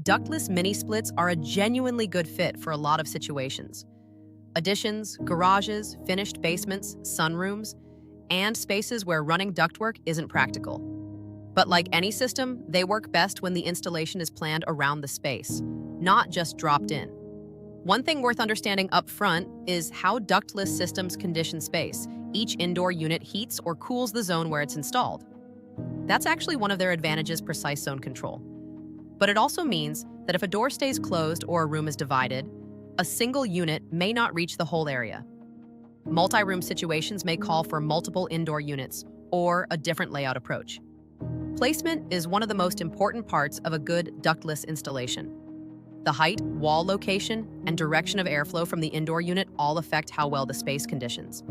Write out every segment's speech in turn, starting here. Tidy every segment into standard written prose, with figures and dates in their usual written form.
Ductless mini splits are a genuinely good fit for a lot of situations. Additions, garages, finished basements, sunrooms, and spaces where running ductwork isn't practical. But like any system, they work best when the installation is planned around the space, not just dropped in. One thing worth understanding up front is how ductless systems condition space. Each indoor unit heats or cools the zone where it's installed. That's actually one of their advantages: precise zone control. But it also means that if a door stays closed or a room is divided, a single unit may not reach the whole area. Multi-room situations may call for multiple indoor units or a different layout approach. Placement is one of the most important parts of a good ductless installation. The height, wall location, and direction of airflow from the indoor unit all affect how well the space conditions.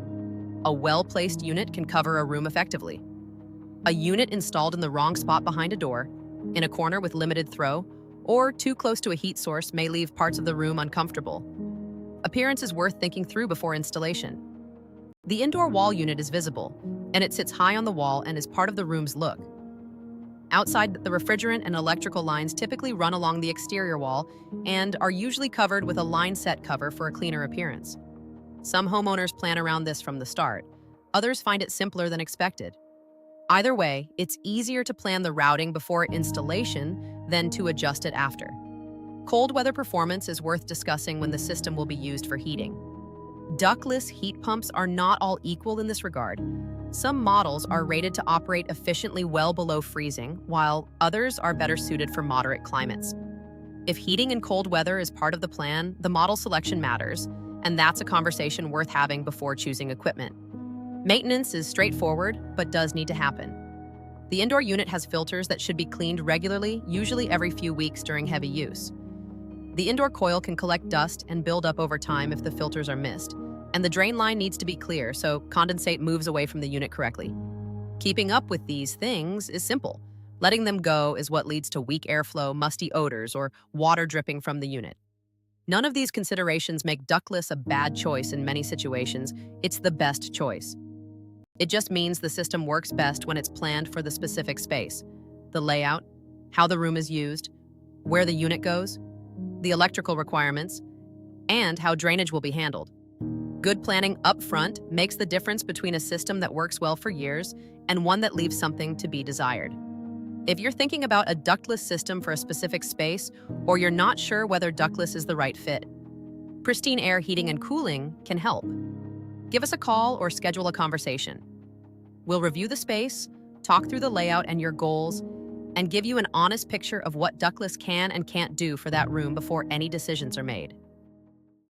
A well-placed unit can cover a room effectively. A unit installed in the wrong spot behind a door, in a corner with limited throw, or too close to a heat source may leave parts of the room uncomfortable. Appearance is worth thinking through before installation. The indoor wall unit is visible, and it sits high on the wall and is part of the room's look. Outside, the refrigerant and electrical lines typically run along the exterior wall and are usually covered with a line set cover for a cleaner appearance. Some homeowners plan around this from the start. Others find it simpler than expected. Either way, it's easier to plan the routing before installation than to adjust it after. Cold weather performance is worth discussing when the system will be used for heating. Ductless heat pumps are not all equal in this regard. Some models are rated to operate efficiently well below freezing, while others are better suited for moderate climates. If heating in cold weather is part of the plan, the model selection matters, and that's a conversation worth having before choosing equipment. Maintenance is straightforward, but does need to happen. The indoor unit has filters that should be cleaned regularly, usually every few weeks during heavy use. The indoor coil can collect dust and build up over time if the filters are missed, and the drain line needs to be clear so condensate moves away from the unit correctly. Keeping up with these things is simple. Letting them go is what leads to weak airflow, musty odors, or water dripping from the unit. None of these considerations make ductless a bad choice in many situations. It's the best choice. It just means the system works best when it's planned for the specific space. The layout, how the room is used, where the unit goes, the electrical requirements, and how drainage will be handled. Good planning up front makes the difference between a system that works well for years and one that leaves something to be desired. If you're thinking about a ductless system for a specific space, or you're not sure whether ductless is the right fit, Pristine Air Heating and Cooling can help. Give us a call or schedule a conversation. We'll review the space, talk through the layout and your goals, and give you an honest picture of what ductless can and can't do for that room before any decisions are made.